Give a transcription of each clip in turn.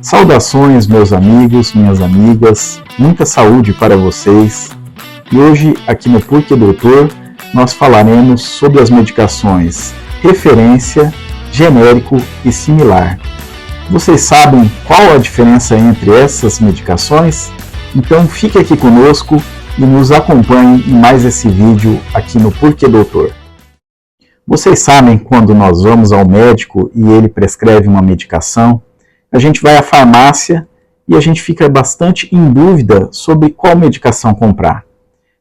Saudações, meus amigos, minhas amigas, muita saúde para vocês. E hoje, aqui no Porquê Doutor, nós falaremos sobre as medicações referência, genérico e similar. Vocês sabem qual a diferença entre essas medicações? Então fique aqui conosco e nos acompanhe em mais esse vídeo aqui no Porquê Doutor. Vocês sabem quando nós vamos ao médico e ele prescreve uma medicação, a gente vai à farmácia e a gente fica bastante em dúvida sobre qual medicação comprar.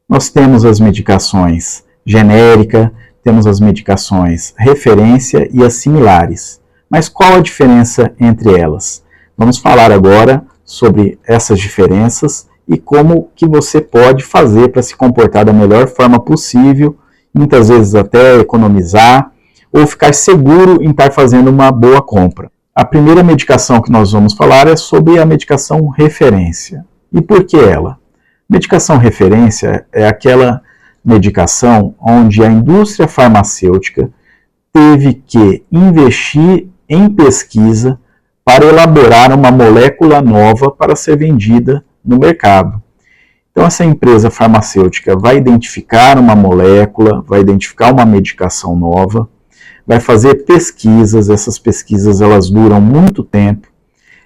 Nós temos as medicações genérica, temos as medicações referência e as similares. Mas qual a diferença entre elas? Vamos falar agora sobre essas diferenças e como que você pode fazer para se comportar da melhor forma possível, muitas vezes até economizar ou ficar seguro em estar fazendo uma boa compra. A primeira medicação que nós vamos falar é sobre a medicação referência. E por que ela? Medicação referência é aquela medicação onde a indústria farmacêutica teve que investir em pesquisa para elaborar uma molécula nova para ser vendida no mercado. Então essa empresa farmacêutica vai identificar uma molécula, vai identificar uma medicação nova, vai fazer pesquisas, essas pesquisas elas duram muito tempo,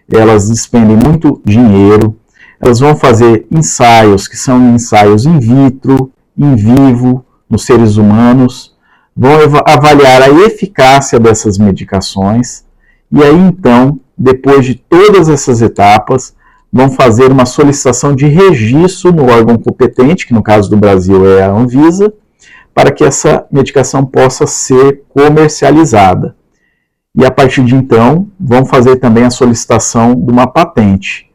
elas despendem muito dinheiro, elas vão fazer ensaios, que são ensaios in vitro, in vivo, nos seres humanos, vão avaliar a eficácia dessas medicações, e aí então, depois de todas essas etapas, vão fazer uma solicitação de registro no órgão competente, que no caso do Brasil é a Anvisa, para que essa medicação possa ser comercializada. E a partir de então, vão fazer também a solicitação de uma patente.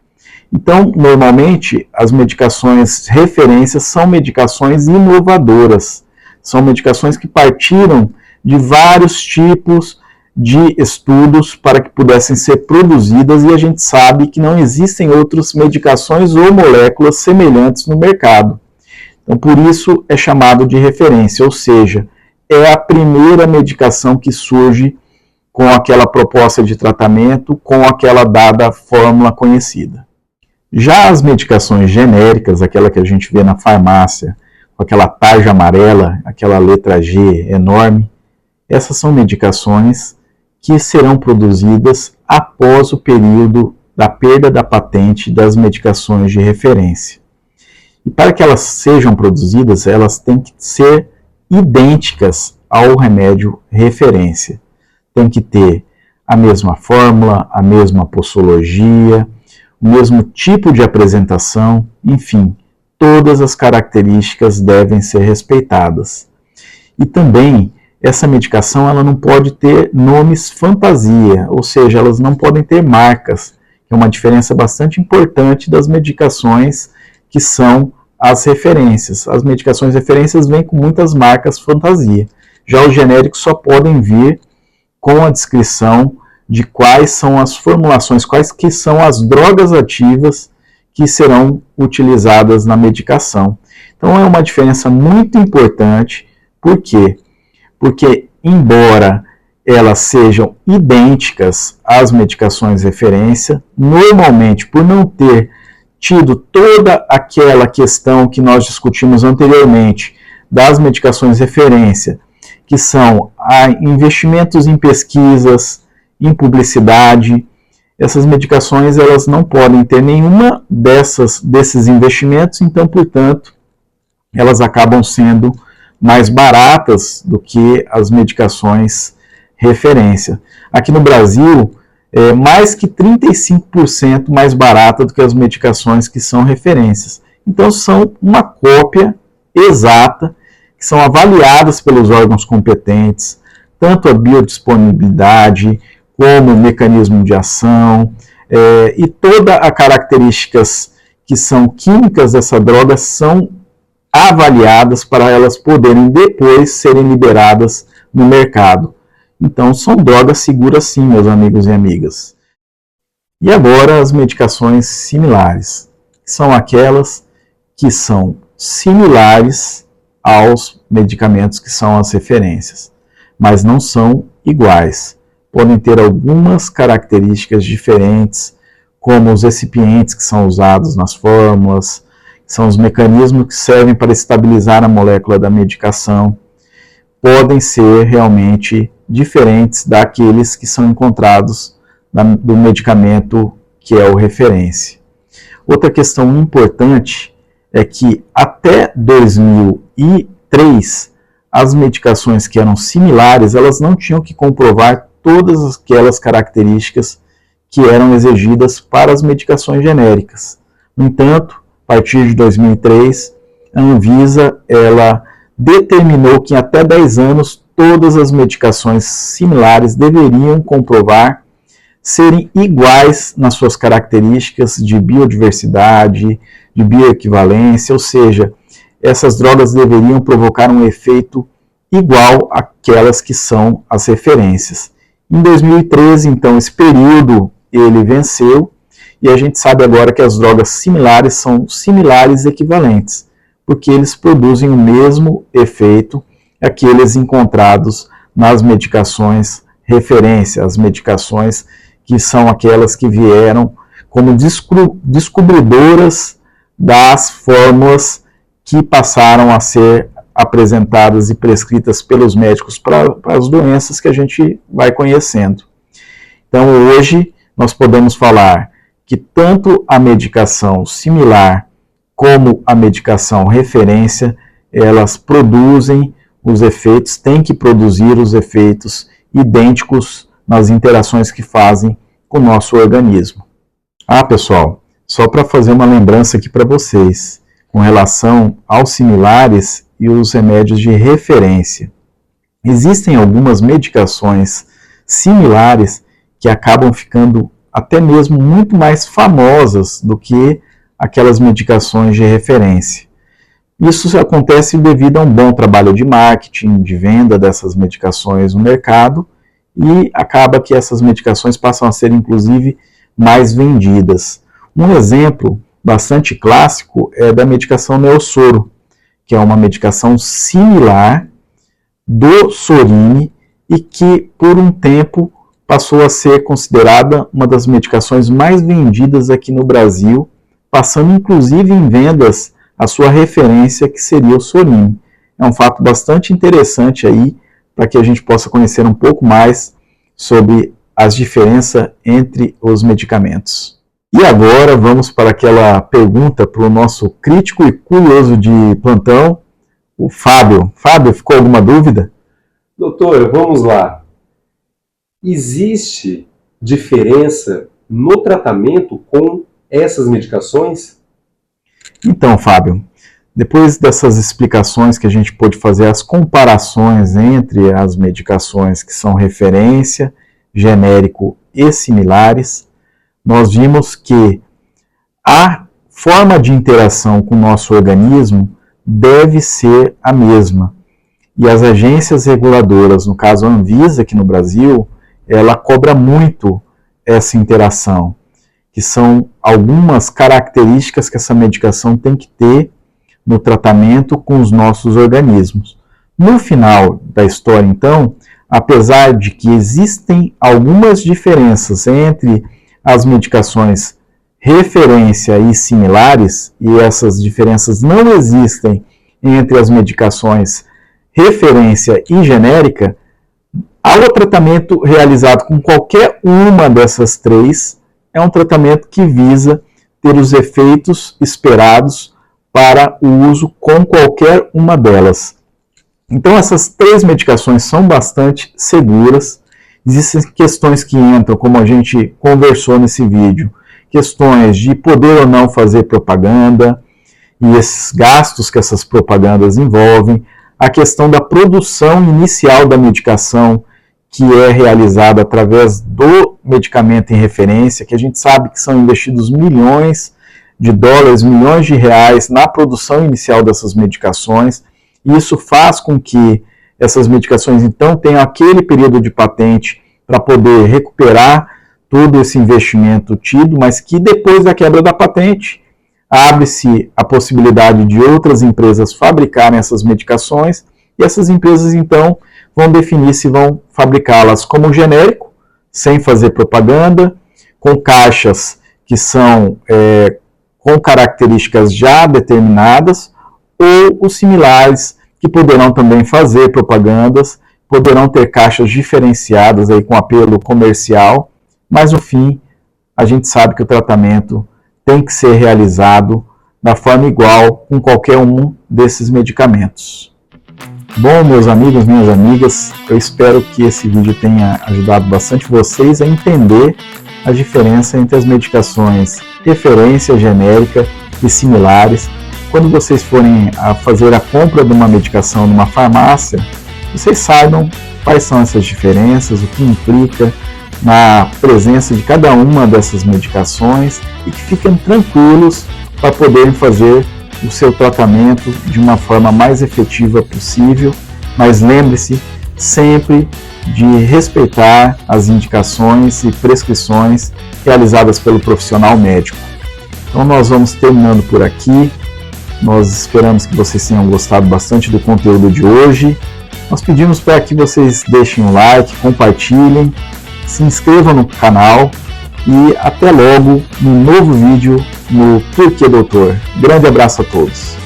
Então, normalmente, as medicações referências são medicações inovadoras. São medicações que partiram de vários tipos de estudos para que pudessem ser produzidas e a gente sabe que não existem outras medicações ou moléculas semelhantes no mercado. Então, por isso é chamado de referência, ou seja, é a primeira medicação que surge com aquela proposta de tratamento, com aquela dada fórmula conhecida. Já as medicações genéricas, aquela que a gente vê na farmácia, com aquela tarja amarela, aquela letra G enorme, essas são medicações que serão produzidas após o período da perda da patente das medicações de referência. E para que elas sejam produzidas, elas têm que ser idênticas ao remédio referência. Tem que ter a mesma fórmula, a mesma posologia, o mesmo tipo de apresentação, enfim, todas as características devem ser respeitadas. E também, essa medicação ela não pode ter nomes fantasia, ou seja, elas não podem ter marcas, que é uma diferença bastante importante das medicações que são as referências. As medicações referências vêm com muitas marcas fantasia. Já os genéricos só podem vir com a descrição de quais são as formulações, quais que são as drogas ativas que serão utilizadas na medicação. Então é uma diferença muito importante. Por quê? Porque, embora elas sejam idênticas às medicações referência, normalmente, por não ter tido toda aquela questão que nós discutimos anteriormente das medicações referência, que são investimentos em pesquisas, em publicidade, essas medicações elas não podem ter nenhuma desses investimentos, então, portanto, elas acabam sendo mais baratas do que as medicações referência. Aqui no Brasil, é mais que 35% mais barata do que as medicações que são referências. Então, são uma cópia exata, que são avaliadas pelos órgãos competentes, tanto a biodisponibilidade, como o mecanismo de ação, e todas as características que são químicas dessa droga são avaliadas para elas poderem depois serem liberadas no mercado. Então, são drogas seguras sim, meus amigos e amigas. E agora as medicações similares. São aquelas que são similares aos medicamentos que são as referências, mas não são iguais. Podem ter algumas características diferentes, como os recipientes que são usados nas fórmulas, são os mecanismos que servem para estabilizar a molécula da medicação, podem ser realmente diferentes daqueles que são encontrados do medicamento que é o referência. Outra questão importante é que até 2003, as medicações que eram similares, elas não tinham que comprovar todas aquelas características que eram exigidas para as medicações genéricas. No entanto, a partir de 2003, a Anvisa ela determinou que até 10 anos todas as medicações similares deveriam comprovar serem iguais nas suas características de biodiversidade, de bioequivalência, ou seja, essas drogas deveriam provocar um efeito igual àquelas que são as referências. Em 2013, então, esse período ele venceu e a gente sabe agora que as drogas similares são similares equivalentes, porque eles produzem o mesmo efeito aqueles encontrados nas medicações referência, as medicações que são aquelas que vieram como descobridoras das fórmulas que passaram a ser apresentadas e prescritas pelos médicos para as doenças que a gente vai conhecendo. Então, hoje, nós podemos falar que tanto a medicação similar como a medicação referência, elas produzem os efeitos, têm que produzir os efeitos idênticos nas interações que fazem com o nosso organismo. Pessoal, só para fazer uma lembrança aqui para vocês, com relação aos similares e os remédios de referência. Existem algumas medicações similares que acabam ficando até mesmo muito mais famosas do que aquelas medicações de referência. Isso acontece devido a um bom trabalho de marketing, de venda dessas medicações no mercado, e acaba que essas medicações passam a ser, inclusive, mais vendidas. Um exemplo bastante clássico é da medicação Neosoro, que é uma medicação similar do Sorine e que, por um tempo, passou a ser considerada uma das medicações mais vendidas aqui no Brasil, passando inclusive em vendas a sua referência, que seria o Sorine. É um fato bastante interessante aí, para que a gente possa conhecer um pouco mais sobre as diferenças entre os medicamentos. E agora vamos para aquela pergunta para o nosso crítico e curioso de plantão, o Fábio. Fábio, ficou alguma dúvida? Doutor, vamos lá. Existe diferença no tratamento com essas medicações? Então, Fábio, depois dessas explicações que a gente pôde fazer as comparações entre as medicações que são referência, genérico e similares, nós vimos que a forma de interação com o nosso organismo deve ser a mesma. E as agências reguladoras, no caso a Anvisa aqui no Brasil, ela cobra muito essa interação, que são algumas características que essa medicação tem que ter no tratamento com os nossos organismos. No final da história, então, apesar de que existem algumas diferenças entre as medicações referência e similares, e essas diferenças não existem entre as medicações referência e genérica, o tratamento realizado com qualquer uma dessas três é um tratamento que visa ter os efeitos esperados para o uso com qualquer uma delas. Então, essas três medicações são bastante seguras. Existem questões que entram, como a gente conversou nesse vídeo, questões de poder ou não fazer propaganda, e esses gastos que essas propagandas envolvem, a questão da produção inicial da medicação, que é realizada através do medicamento em referência, que a gente sabe que são investidos milhões de dólares, milhões de reais na produção inicial dessas medicações, e isso faz com que essas medicações, então, tenham aquele período de patente para poder recuperar todo esse investimento tido, mas que depois da quebra da patente, abre-se a possibilidade de outras empresas fabricarem essas medicações, e essas empresas, então, vão definir se vão fabricá-las como genérico, sem fazer propaganda, com caixas que que são com características já determinadas, ou os similares, que poderão também fazer propagandas, poderão ter caixas diferenciadas aí com apelo comercial, mas no fim a gente sabe que o tratamento tem que ser realizado da forma igual com qualquer um desses medicamentos. Bom, meus amigos, minhas amigas, eu espero que esse vídeo tenha ajudado bastante vocês a entender a diferença entre as medicações referência genérica e similares. Quando vocês forem a fazer a compra de uma medicação numa farmácia, vocês saibam quais são essas diferenças, o que implica na presença de cada uma dessas medicações e que fiquem tranquilos para poderem fazer o seu tratamento de uma forma mais efetiva possível, mas lembre-se sempre de respeitar as indicações e prescrições realizadas pelo profissional médico. Então nós vamos terminando por aqui. Nós esperamos que vocês tenham gostado bastante do conteúdo de hoje. Nós pedimos para que vocês deixem um like, compartilhem, se inscrevam no canal e até logo no novo vídeo no Porquê Doutor. Grande abraço a todos.